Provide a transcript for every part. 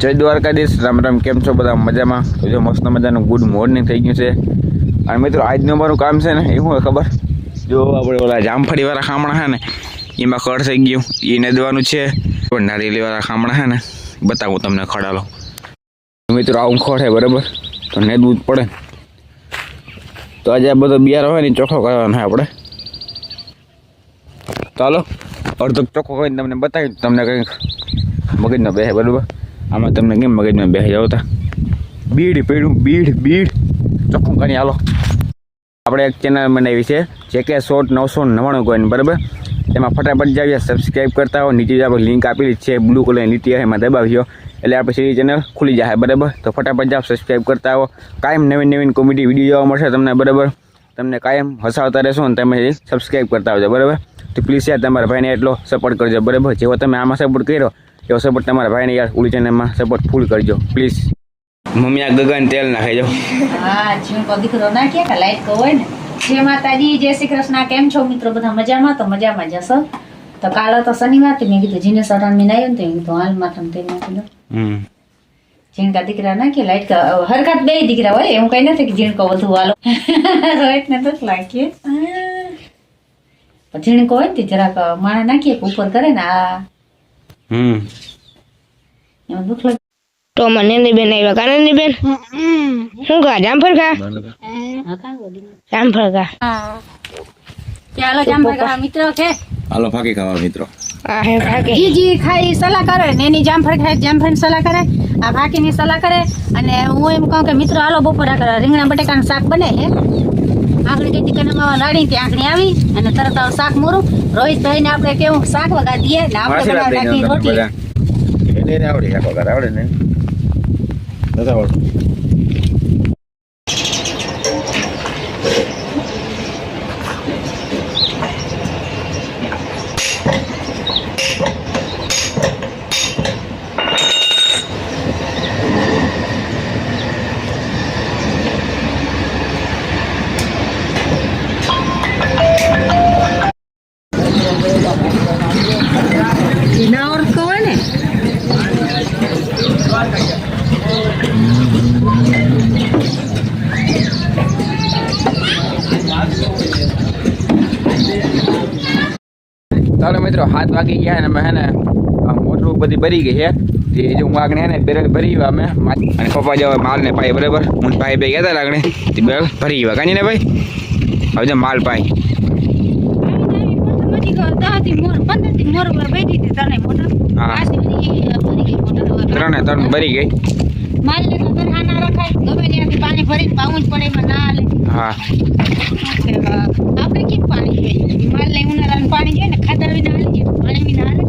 જય દ્વારકાધીશ, રામ રામ. કેમ છો બધા? મજામાં? તો જો મસ્ત મજાનું ગુડ મોર્નિંગ થઈ ગયું છે. અને મિત્રો આજનું અમારું કામ છે ને એ શું ખબર, જો આપણે ઓલા જામફળીવાળા ખામણા છે ને એમાં ખડ થઈ ગયું, એ નદવાનું છે. પણ નારિયેળીવાળા ખામણા છે ને બતાવું તમને ખડાલો. મિત્રો આવું ખડ છે બરાબર, તો નેદવું જ પડે. તો આજે આ બધો બિયારો હોય ને ચોખ્ખો કરવાનો છે આપણે. ચાલો અડધો ચોખ્ખો કરીને તમને બતાવી, તમને કંઈક મગજમાં બેસે બરાબર. આમાં તમને કેમ મગજમાં બેસી જાવ તા બીડ પીડું બીડ ચોખ્ખું કરી હાલો. આપણે એક ચેનલ બનાવી છે JK Short 999 કોઈને બરાબર. એમાં ફટાફટ જાવીએ, સબસ્ક્રાઈબ કરતા હો. નીચે આપણે લિંક આપેલી છે બ્લુ કલરની લીટી એમાં દબાવ્યો એટલે આપણે સીધી ચેનલ ખુલી જાય બરાબર. તો ફટાફટ જાઓ, સબસ્ક્રાઈબ કરતા હો. કાયમ નવીન કોમેડી વિડીયો જોવા મળશે તમને બરાબર. તમને કાયમ હસાવતા રહેશો ને તમે સબસ્ક્રાઈબ કરતા આવજો બરાબર. તો પ્લીઝ યાર તમારા ભાઈને એટલો સપોર્ટ કરજો બરાબર. જેવો તમે આમાં સપોર્ટ કર્યો એવો સપોર્ટ તમારા ભાઈને યાર ઉલી ચેનલમાં સપોર્ટ ફૂલ કરજો પ્લીઝ. મમ્મી આ ગગન તેલ નાખી જાઓ. હા જીવકો દીકરો નાખ્યા કે લાઈટ તો હોય ને. જય માતાજી, જય શ્રી કૃષ્ણ. કેમ છો મિત્રો? બધા મજામાં? તો મજામાં જશો. તો કાલે તો શનિવાર થી મેં કીધું જીને સટાણ મેં આવ્યો ને તો મેં કીધું હાલ માથામાં તેલ નાખી દો. ઝીણકા દીકરા નાખીએ લાઈટ હરકત બે દીકરા હોય એવું કઈ નથી કે ઝીણકો વધુ હાલો રોહિત ને તો લાગીએ ઝીણકો હોય ને જરાક માણે નાખીએ ઉપર કરે ને આ એમાં દુઃખ લાગે. તો મને ની બેન આવ્યા કાનની બેન શું ખા જામફળ ખા જામફળ ખા ચાલો જામફળ ખા મિત્રો કે હાલો ફાકી ખાવા મિત્રો. આ હે ફાકી જી ખાઈ સલાહ કરે ને એની જામફળ ખાય જામફળ સલાહ કરે, આ ફાકીની સલાહ કરે. અને હું એમ કહું કે મિત્રો હાલો બપોરા કરે રીંગણા બટેકાનું શાક બને છે. આંગળી કઈ દીકરામાં લાડી ત્યાં આંગળી આવી અને તરત શાક મોરું. રોહિતભાઈ ને આપણે કેવું શાક વગા દઈએ ને આપણે બનાવી નાખી રોટલી. એને આવડે શાક વગર આવડે ને નથી આવડતું. ના ઓળખતો હોય ને ચાલો મિત્રો 7 વાગી ગયા ને અમે હે ને મોટર બધી ભરી ગઈ છે. તે જો હું આગળ હે ને બેરલ ભરી અમે અને પપ્પા જાવ માલ ને પાઈ બરાબર. હું પાઈ બે ગયા હતા લાગણે તે બેરલ ભરી ગયા કાની ને ભાઈ. હવે માલ પાઈ ત્રણ ભરી ગઈ. હા આપણે કેમ પાણી જોઈએ માલ ને ઉનાળાનું પાણી જોઈએ ને ખાતર વિના હાલી જાય પાણી વિના હાલે.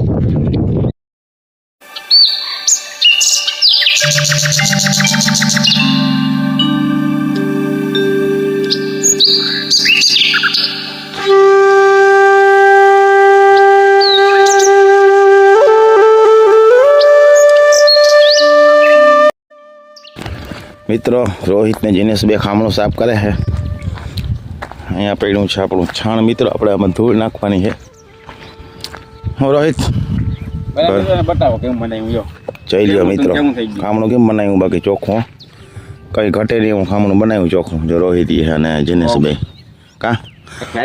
મિત્રો રોહિત ને જીનેશ બે ખામણું સાફ કરે છે. અહીંયા પડ્યું છે આપણું છાણ મિત્રો, આપણે આમાં ધૂળ નાખવાની છે. હું રોહિત બતાવો કેમ બનાવ્યું જોઈ લ્યો મિત્રો. ખામણું કેમ બનાવ્યું બાકી ચોખ્ખું કઈ ઘટે નહીં એવું ખામણું બનાવ્યું ચોખ્ખું. જો રોહિત છે અને જીનેશ બે કા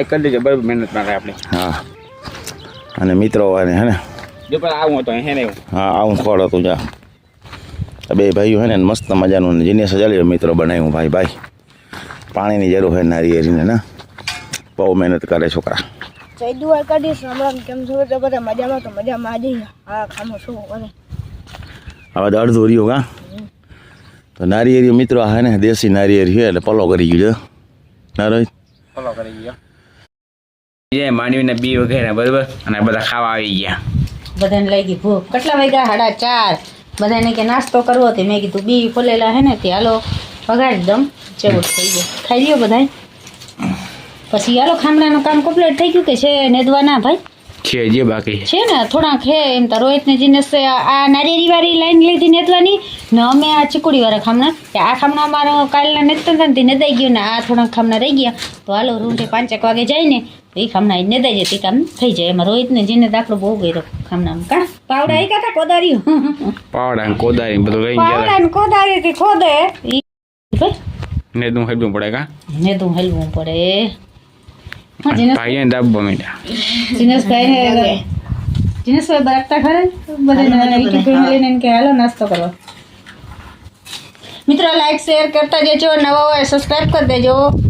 કરી દેજો બરાબર મહેનત ના થાય આપણે. હા અને મિત્રો હે ને આવું હતું હે ને હા આવું ખોળ હતું જા બે ભાઈઓ હે ને મસ્ત મજાનું જીનેશ ચાલ્યો મિત્રો બનાવ્યું ભાઈ. પાણીની જરૂર હોય નારિયેળીને ને બહુ મહેનત કરે છોકરા. જય દ્વારકાધીશ, રામ રામ. કેમ છો તો બધા મજામાં? તો મજામાં આજે હા ખામો શું કરે હવે તો અડધું રહ્યું કા. તો નારિયેળી મિત્રો હે ને દેશી નારિયેળી છે એટલે પલો કરી ગયું છે ના રોહિત પલો કરી ગયો. એ માંડવીને બી વગેરે બરાબર અને બધા ખાવા આવી ગયા. બધાને લઈ ગઈ ભૂખ. કેટલા વાગ્યા? 4:30. બધાને કે નાસ્તો કરવો તે મેં કીધું બી ફોલેલા હે ને તે હાલો વગાડી દમ જેવું થઈ ગયું. ખાઈ લ્યો બધા. પછી હાલો ખામણાનું કામ કમ્પ્લીટ થઈ ગયું કે છે નેદવાના ભાઈ છે જે બાકી છે ને થોડાક હે એમ તો રોહિત ને જીનેશ આ નારિયેળી વાળી લાઈન લીધી નેદવાની ને અમે આ ચીકુડી વાળા ખામણા કે આ ખામણા અમારો કાલના નેતતા હતા ને તે નેદાઈ ગયું ને આ થોડાક ખામણા રહી ગયા. તો હાલો રૂંઢે 5 વાગે જાય ને એ ખામના ને દઈ જાય તે કામ થઈ જાય એમાં રોહિતને જીને દાખલો બહુ ગયો ખામનામાં કા પાવડા એ કાતા કોદારી પાવડા ને કોદારી બધું લઈ ગયા પાવડા ને કોદારી થી ખોદે ઈ ભાઈ ને તું હેડવું પડે કા ને તું હેલવું પડે હા જીનેશ ભાઈ દાબવા માંડ્યા જીનેશભાઈ બરાકતા ખરે બધા લઈને કે હાલો નાસ્તો કરવા મિત્રો લાઈક શેર કરતા જજો નવા હોય સબસ્ક્રાઇબ કરી દેજો